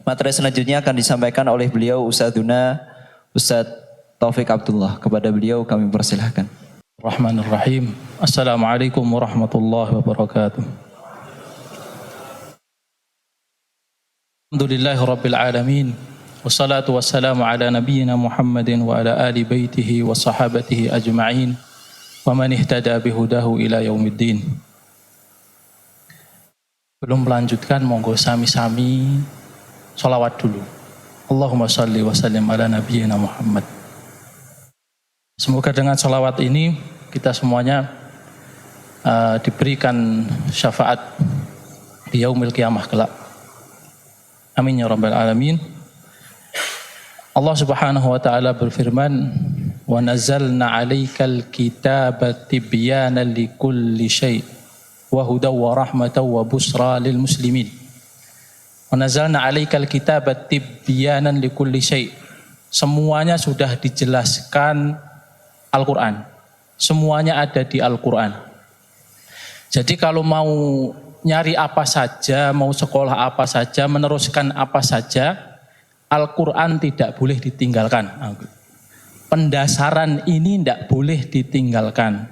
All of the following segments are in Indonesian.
Materi selanjutnya akan disampaikan oleh beliau Ustadzuna Ustadz Taufik Abdullah. Kepada beliau kami persilahkan. Bismillahirrahmanirrahim. Assalamualaikum warahmatullahi wabarakatuh. Alhamdulillahirabbil alamin. Wassalatu wassalamu ala nabiyyina Muhammadin wa ala ali baitihi wa sahabatihi ajma'in. Wa man ihtada bihudahu ila yaumiddin. Belum melanjutkan, monggo sami-sami sholawat dulu. Allahumma salli wa sallim ala nabiyyina Muhammad. Semoga dengan sholawat ini kita semuanya diberikan syafaat di yaumil qiyamah kelak. Amin ya rabbal alamin. Allah Subhanahu wa taala berfirman, "Wa nazzalna 'alaikal kitaba tibyanan likulli syai' wa hudaw wa rahmatan wa busra lil muslimin." Wa nazzalna 'alaikal kitaba tibyanan likulli syai'. Semuanya sudah dijelaskan Al-Quran. Semuanya ada di Al-Quran. Jadi kalau mau nyari apa saja, mau sekolah apa saja, meneruskan apa saja, Al-Quran tidak boleh ditinggalkan. Pendasaran ini tidak boleh ditinggalkan.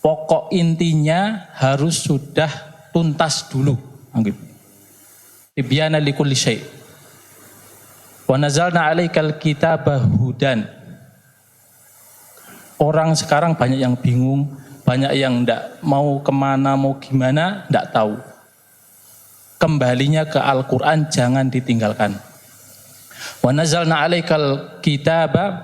Pokok intinya harus sudah tuntas dulu. Tibyana likulli syai'. Wa nazalna 'alaikal kitaba hudan. Orang sekarang banyak yang bingung, banyak yang tidak mau kemana, mau gimana, tidak tahu. Kembalinya ke Al-Quran, jangan ditinggalkan. Wa nazalna 'alaikal kitaba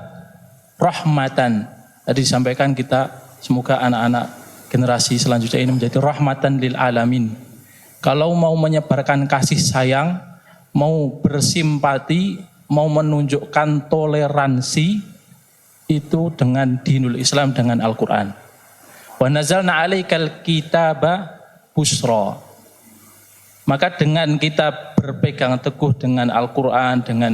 rahmatan. Tadi disampaikan kita, semoga anak-anak generasi selanjutnya ini menjadi rahmatan lil alamin. Kalau mau menyebarkan kasih sayang, mau bersimpati, mau menunjukkan toleransi, itu dengan dinul Islam, dengan Al-Quran. Wa nazalna 'alaikal kitaba busra. Maka dengan kita berpegang teguh dengan Al-Quran, dengan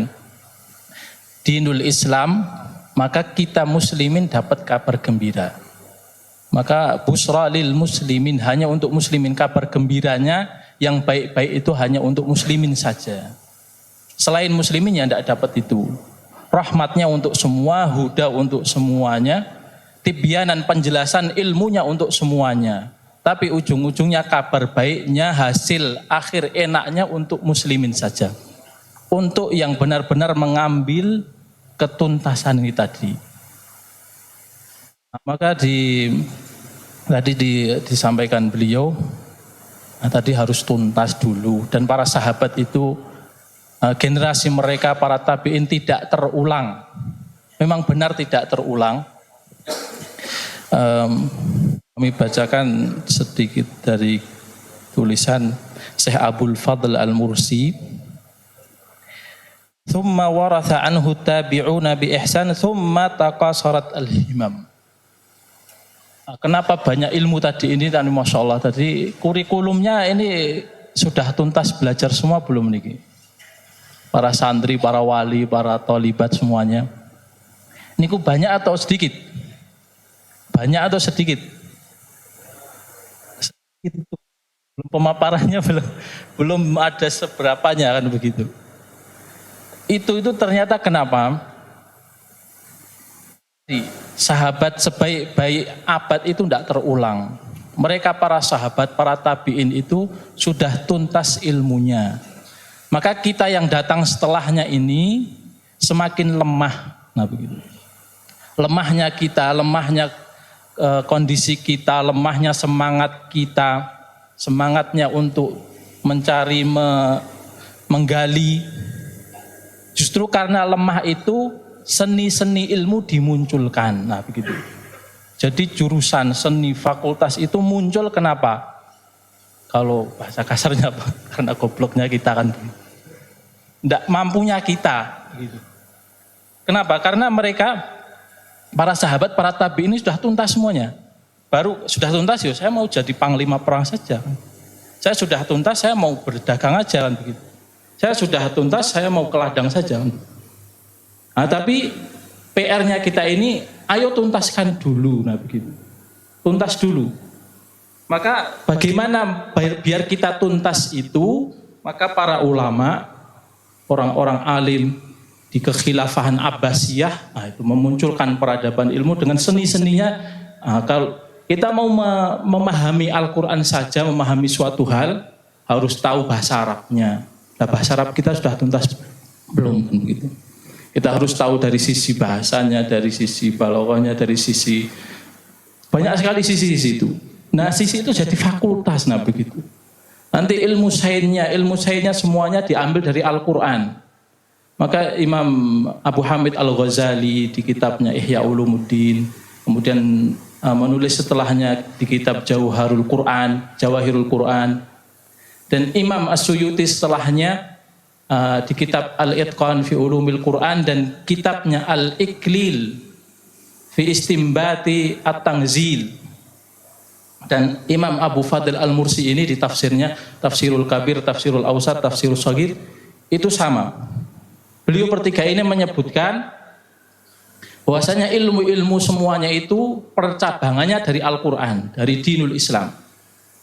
dinul Islam, maka kita muslimin dapat kabar gembira. Maka busra lil muslimin, hanya untuk muslimin. Kabar gembiranya yang baik-baik itu hanya untuk muslimin saja. Selain muslimin yang tidak dapat itu. Rahmatnya untuk semua, huda untuk semuanya, tibyanan penjelasan ilmunya untuk semuanya. Tapi ujung-ujungnya kabar baiknya, hasil akhir enaknya untuk muslimin saja. Untuk yang benar-benar mengambil ketuntasan ini tadi. Maka tadi disampaikan beliau, tadi harus tuntas dulu. Dan para sahabat itu, generasi mereka para tabi'in tidak terulang. Memang benar tidak terulang. Kami bacakan sedikit dari tulisan Syekh Abdul Fadl Al-Mursi. Thumma waratha anhu tabi'una bi ihsan thumma taqasarat al-himam. Kenapa banyak ilmu tadi ini? Masya Allah, tadi kurikulumnya ini sudah tuntas belajar semua belum nih? Para santri, para wali, para tolibat semuanya. Ini banyak atau sedikit? Banyak atau sedikit? Sedikit itu. Pemaparannya belum ada seberapanya kan begitu. Itu ternyata kenapa? Sahabat sebaik-baik abad itu tidak terulang. Mereka para sahabat, para tabi'in itu sudah tuntas ilmunya. Maka kita yang datang setelahnya ini semakin lemah. Nah begitu. Lemahnya kita, lemahnya kondisi kita, lemahnya semangat kita, semangatnya untuk mencari, menggali. Justru karena lemah itu seni-seni ilmu dimunculkan. Nah begitu. Jadi jurusan seni fakultas itu muncul kenapa? Kalau bahasa kasarnya apa? Karena gobloknya kita kan. Tidak mampunya kita. Gitu. Kenapa? Karena mereka, para sahabat, para tabi ini sudah tuntas semuanya. Baru sudah tuntas, ya saya mau jadi panglima perang saja. Saya sudah tuntas, saya mau berdagang aja kan begitu. Saya sudah tuntas, saya mau ke ladang saja. Nah, tapi PR-nya kita ini, ayo tuntaskan dulu, nah begitu. Tuntas dulu. Maka bagaimana biar kita tuntas itu, maka para ulama orang-orang alim di kekhilafahan Abbasiyah, itu memunculkan peradaban ilmu dengan seni-seninya. Kalau kita mau memahami Al-Quran saja, memahami suatu hal, harus tahu bahasa Arabnya. Nah, bahasa Arab kita sudah tuntas belum? Gitu. Kita harus tahu dari sisi bahasanya, dari sisi balaghahnya, dari sisi banyak sekali sisi itu. Nah, sisi itu jadi fakultas, nah begitu. Nanti ilmu sainsnya semuanya diambil dari Al-Quran. Maka Imam Abu Hamid Al-Ghazali di kitabnya Ihya Ulumuddin, kemudian menulis setelahnya di kitab Jawahirul Quran, dan Imam As-Suyuti setelahnya di kitab Al-Itqan fi Ulumil Quran, dan kitabnya Al-Iklil fi Istimbati At-Tanzil. Dan Imam Abu Fadl Al-Mursi ini di tafsirnya, Tafsirul Kabir, Tafsirul Awsat, Tafsirul Shaghir, itu sama. Beliau bertiga ini menyebutkan bahwasanya ilmu-ilmu semuanya itu percabangannya dari Al-Quran, dari dinul Islam.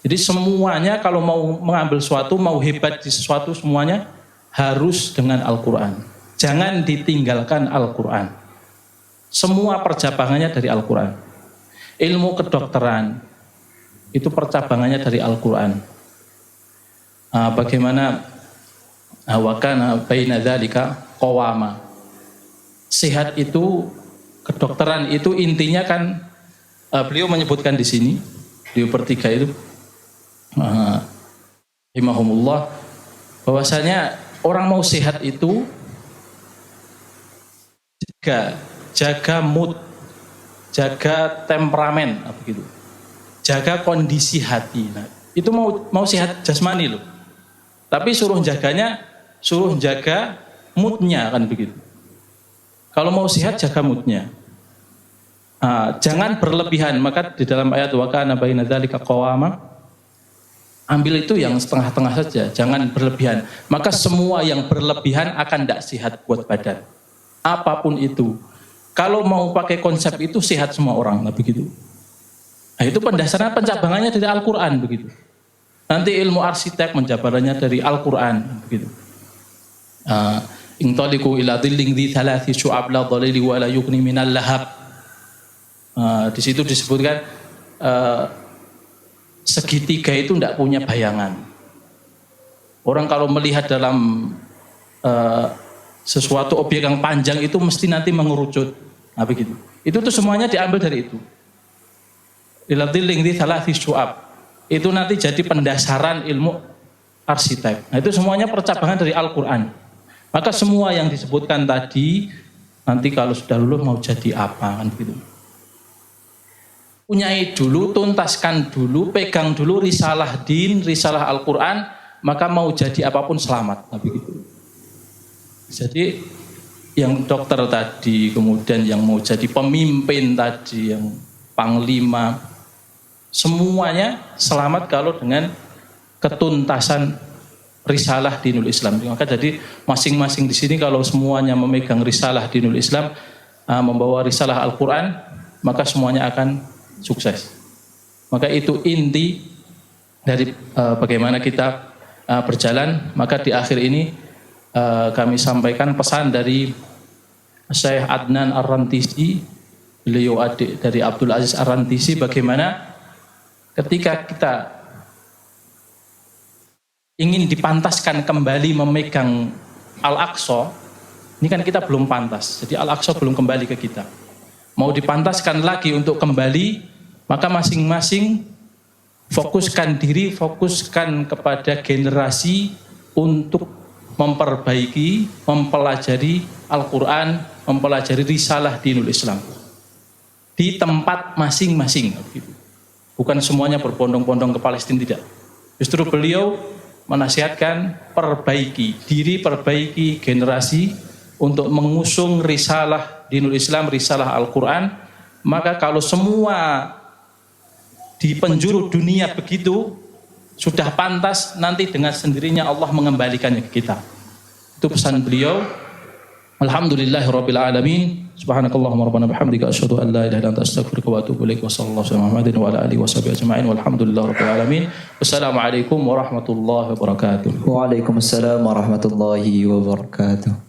Jadi semuanya kalau mau mengambil sesuatu, mau hebat di sesuatu, semuanya harus dengan Al-Quran. Jangan ditinggalkan Al-Quran. Semua percabangannya dari Al-Quran. Ilmu kedokteran itu percabangannya dari Al-Quran. Bagaimana wakana baina dzalika qawama. Sehat itu, kedokteran itu intinya kan, beliau menyebutkan di sini, beliau bertiga itu rahimahumullah, bahwasanya orang mau sehat itu jaga mood, jaga temperamen, begitu. Jaga kondisi hati. Nah, itu mau sehat jasmani loh. Tapi suruh jaga moodnya, kan begitu. Kalau mau sehat jaga moodnya. Jangan berlebihan. Maka di dalam ayat wa kana baina dzalika qawama, ambil itu yang setengah-tengah saja, jangan berlebihan. Maka semua yang berlebihan akan tidak sehat buat badan. Apapun itu. Kalau mau pakai konsep itu sehat semua orang, nah begitu. Nah, itu pendasaran pencabangannya dari Al-Quran, begitu. Nanti ilmu arsitek menjabarannya dari Al-Quran, begitu. Intaliqu ila dhillin dhi thalathi syu'ab la dhalili wa la yughni minal lahab. Di situ disebutkan segitiga itu tidak punya bayangan. Orang kalau melihat dalam sesuatu objek yang panjang itu mesti nanti mengerucut. Nah, begitu. Itu tuh semuanya diambil dari itu. Ila dhillin dhi thalathi syu'ab. Itu nanti jadi pendasaran ilmu arsitek. Nah, itu semuanya percabangan dari Al-Quran. Maka semua yang disebutkan tadi, nanti kalau sudah lulus mau jadi apa, kan gitu. Punyai dulu, tuntaskan dulu, pegang dulu risalah din, risalah Al-Quran, maka mau jadi apapun selamat. Nah, begitu. Jadi yang dokter tadi, kemudian yang mau jadi pemimpin tadi, yang panglima, semuanya selamat kalau dengan ketuntasan risalah dinul Islam. Maka jadi masing-masing di sini kalau semuanya memegang risalah dinul Islam, membawa risalah Al-Quran, maka semuanya akan sukses. Maka itu inti dari bagaimana kita berjalan. Maka di akhir ini kami sampaikan pesan dari Syekh Adnan Ar-Rantisi, beliau adik dari Abdul Aziz Ar-Rantisi, bagaimana ketika kita ingin dipantaskan kembali memegang Al-Aqsa, ini kan kita belum pantas, jadi Al-Aqsa belum kembali ke kita. Mau dipantaskan lagi untuk kembali, maka masing-masing fokuskan diri, fokuskan kepada generasi untuk memperbaiki, mempelajari Al-Quran, mempelajari risalah dinul Islam di tempat masing-masing. Bukan semuanya berbondong-bondong ke Palestina, tidak. Justru beliau menasihatkan perbaiki diri, perbaiki generasi untuk mengusung risalah dinul Islam, risalah Al-Quran. Maka kalau semua di penjuru dunia begitu, sudah pantas, nanti dengan sendirinya Allah mengembalikannya ke kita. Itu pesan beliau. Alhamdulillahirabbil alamin. Subhanakallahumma rabbana bihamdika asyhadu an la ilaha illa anta astaghfiruka wa atubu ilaik. Wa sallallahu alaihi Muhammadin wa ala alihi washabihi ajma'in. Walhamdulillahirabbil alamin. Wassalamualaikum warahmatullahi wabarakatuh. Waalaikumsalam warahmatullahi wabarakatuh.